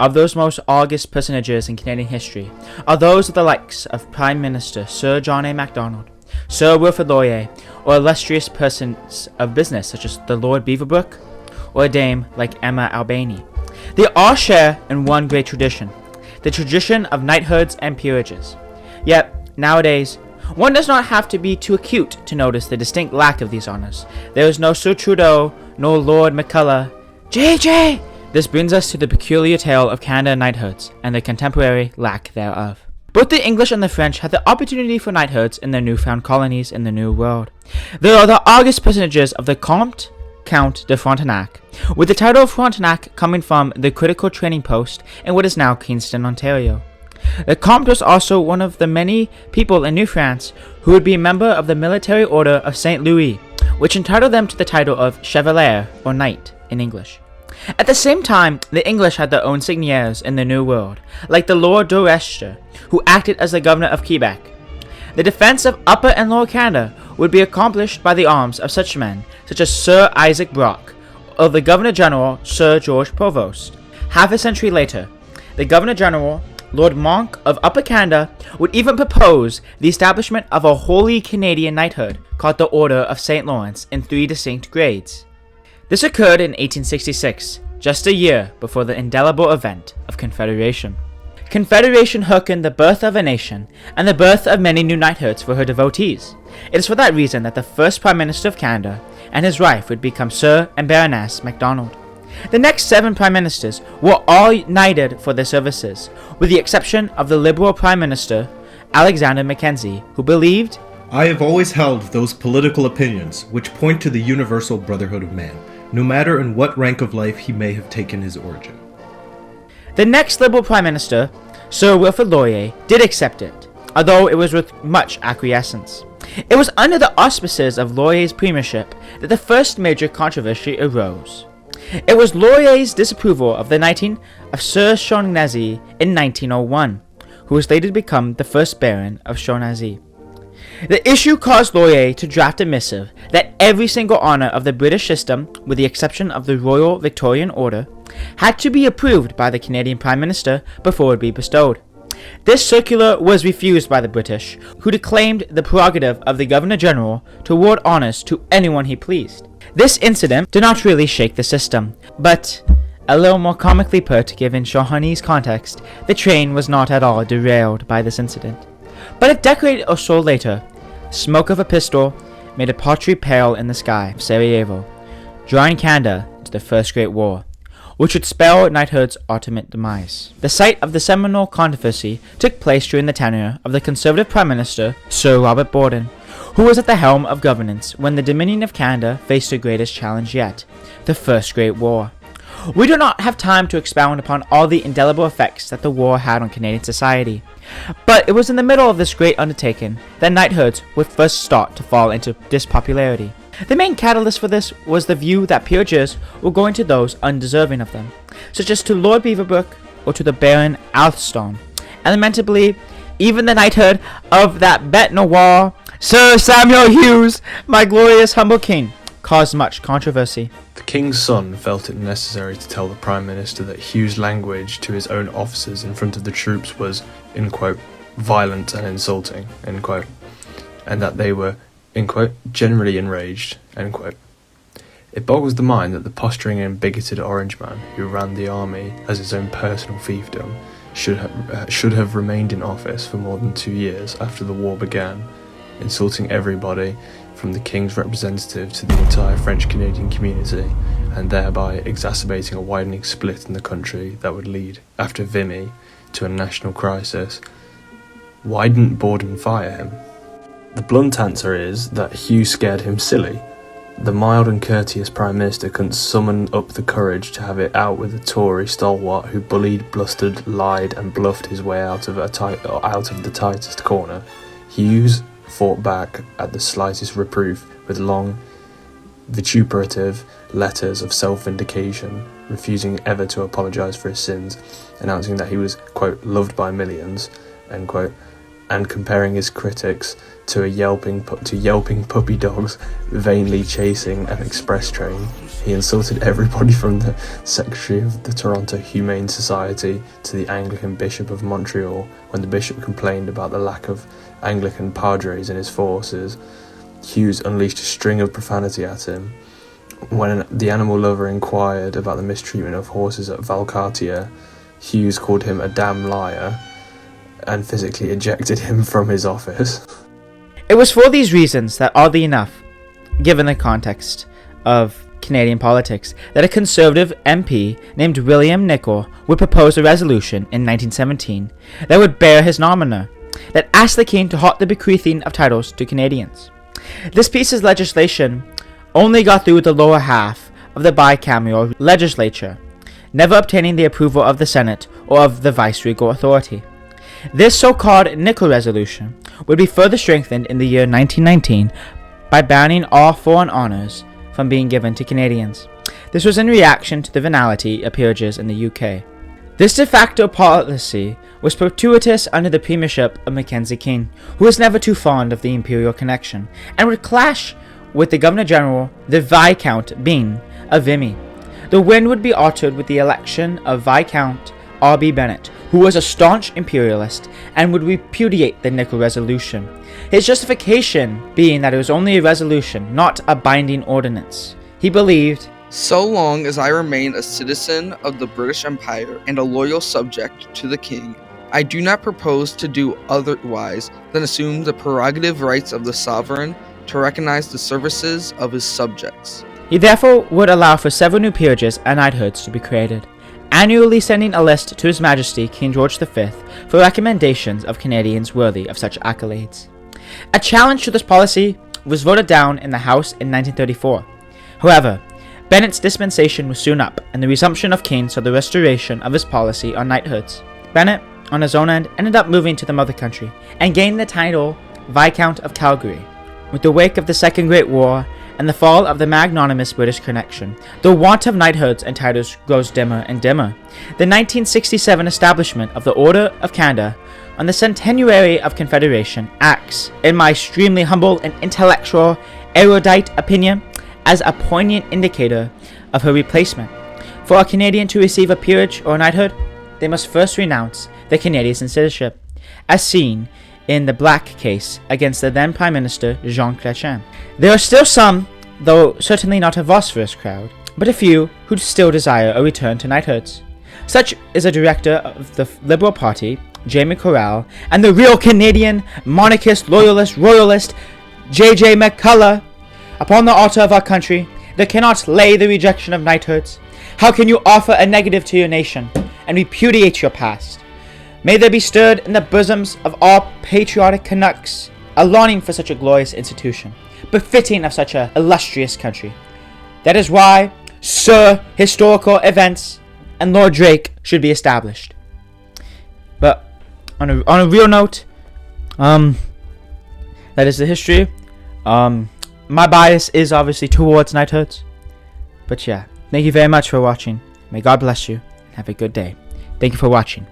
of those most august personages in Canadian history are those of the likes of Prime Minister Sir John A. Macdonald, Sir Wilfrid Laurier, or illustrious persons of business such as the Lord Beaverbrook, or a dame like Emma Albany. They all share in one great tradition, the tradition of knighthoods and peerages. Yet, nowadays, one does not have to be too acute to notice the distinct lack of these honours. There is no Sir Trudeau, nor Lord McClelland. JJ! This brings us to the peculiar tale of Canada knighthoods, and the contemporary lack thereof. Both the English and the French had the opportunity for knighthoods in their newfound colonies in the New World. There are the august personages of the Count de Frontenac, with the title of Frontenac coming from the critical training post in what is now Kingston, Ontario. The Comte was also one of the many people in New France who would be a member of the Military Order of St. Louis, which entitled them to the title of Chevalier, or Knight, in English. At the same time, the English had their own seigneurs in the New World, like the Lord Dorchester, who acted as the governor of Quebec. The defense of Upper and Lower Canada would be accomplished by the arms of such men such as Sir Isaac Brock, or the Governor-General Sir George Provost. Half a century later, the Governor-General, Lord Monck of Upper Canada, would even propose the establishment of a wholly Canadian knighthood called the Order of St. Lawrence in 3 distinct grades. This occurred in 1866, just a year before the indelible event of Confederation. Confederation herkened the birth of a nation and the birth of many new knighthoods for her devotees. It is for that reason that the first Prime Minister of Canada and his wife would become Sir and Baroness Macdonald. The next 7 Prime Ministers were all knighted for their services, with the exception of the Liberal Prime Minister, Alexander Mackenzie, who believed, "I have always held those political opinions which point to the universal brotherhood of man, no matter in what rank of life he may have taken his origin." The next Liberal Prime Minister, Sir Wilfrid Laurier, did accept it, although it was with much acquiescence. It was under the auspices of Laurier's premiership that the first major controversy arose. It was Laurier's disapproval of the knighting of Sir Shaughnessy in 1901, who was later to become the first Baron of Shaughnessy. The issue caused Laurier to draft a missive that every single honour of the British system, with the exception of the Royal Victorian Order, had to be approved by the Canadian Prime Minister before it would be bestowed. This circular was refused by the British, who declaimed the prerogative of the Governor-General to award honours to anyone he pleased. This incident did not really shake the system, but, a little more comically put given Shawnee's context, the train was not at all derailed by this incident. But a decade or so later, smoke of a pistol made a paltry pale in the sky of Sarajevo, drawing Canada into the First Great War, which would spell knighthood's ultimate demise. The site of the seminal controversy took place during the tenure of the Conservative Prime Minister, Sir Robert Borden, who was at the helm of governance when the Dominion of Canada faced the greatest challenge yet, the First Great War. We do not have time to expound upon all the indelible effects that the war had on Canadian society, but it was in the middle of this great undertaking that knighthoods would first start to fall into dispopularity. The main catalyst for this was the view that peerages were going to those undeserving of them, such as to Lord Beaverbrook or to the Baron Athelstone, and lamentably, even the knighthood of that bête noire, Sir Samuel Hughes, my glorious humble king, caused much controversy. The king's son felt it necessary to tell the Prime Minister that Hughes' language to his own officers in front of the troops was, in quote, violent and insulting, end quote, and that they were, in quote, generally enraged, end quote. It boggles the mind that the posturing and bigoted Orangeman who ran the army as his own personal fiefdom should have remained in office for more than 2 years after the war began, insulting everybody from the king's representative to the entire French-Canadian community, and thereby exacerbating a widening split in the country that would lead, after Vimy, to a national crisis. Why didn't Borden fire him? The blunt answer is that Hughes scared him silly. The mild and courteous Prime Minister couldn't summon up the courage to have it out with a Tory stalwart who bullied, blustered, lied and bluffed his way out of the tightest corner. Hughes fought back at the slightest reproof with long, vituperative letters of self-vindication, refusing ever to apologise for his sins, announcing that he was, quote, loved by millions, end quote, and comparing his critics to yelping puppy dogs vainly chasing an express train. He insulted everybody from the Secretary of the Toronto Humane Society to the Anglican Bishop of Montreal when the bishop complained about the lack of Anglican padres in his forces. Hughes unleashed a string of profanity at him. When the animal lover inquired about the mistreatment of horses at Valcartier, Hughes called him a damn liar and physically ejected him from his office. It was for these reasons that, oddly enough, given the context of Canadian politics, that a Conservative MP named William Nicol would propose a resolution in 1917 that would bear his nominee, that asked the King to halt the bequeathing of titles to Canadians. This piece of legislation only got through the lower half of the bicameral legislature, never obtaining the approval of the Senate or of the viceregal authority. This so-called Nicol resolution would be further strengthened in the year 1919 by banning all foreign honours from being given to Canadians. This was in reaction to the venality of peerages in the UK. This de facto policy was perpetuous under the premiership of Mackenzie King, who was never too fond of the imperial connection, and would clash with the Governor-General, the Viscount Byng of Vimy. The wind would be altered with the election of Viscount R.B. Bennett, who was a staunch imperialist and would repudiate the Nicol resolution, his justification being that it was only a resolution, not a binding ordinance. He believed, "So long as I remain a citizen of the British Empire and a loyal subject to the King, I do not propose to do otherwise than assume the prerogative rights of the sovereign to recognize the services of his subjects." He therefore would allow for several new peerages and knighthoods to be created, annually sending a list to His Majesty King George V for recommendations of Canadians worthy of such accolades. A challenge to this policy was voted down in the House in 1934. However, Bennett's dispensation was soon up, and the resumption of King saw the restoration of his policy on knighthoods. Bennett, on his own end, ended up moving to the mother country, and gained the title Viscount of Calgary. With the wake of the Second Great War, and the fall of the magnanimous British connection, the want of knighthoods and titles grows dimmer and dimmer. The 1967 establishment of the Order of Canada on the centenary of Confederation acts, in my extremely humble and intellectual erudite opinion, as a poignant indicator of her replacement. For a Canadian to receive a peerage or a knighthood, they must first renounce their Canadian citizenship, as seen in the Black case against the then Prime Minister Jean Chrétien. There are still some, though certainly not a vociferous crowd, but a few who still desire a return to knighthoods. Such is a director of the Liberal Party, Jamie Corral, and the real Canadian monarchist, loyalist, royalist, J.J. McCullough. Upon the altar of our country, they cannot lay the rejection of knighthoods. How can you offer a negative to your nation and repudiate your past? May there be stirred in the bosoms of all patriotic Canucks a longing for such a glorious institution, befitting of such an illustrious country. That is why, Sir Historical Events and Lord Drake should be established. But on a real note, that is the history. My bias is obviously towards knighthoods. But yeah, thank you very much for watching. May God bless you and have a good day. Thank you for watching.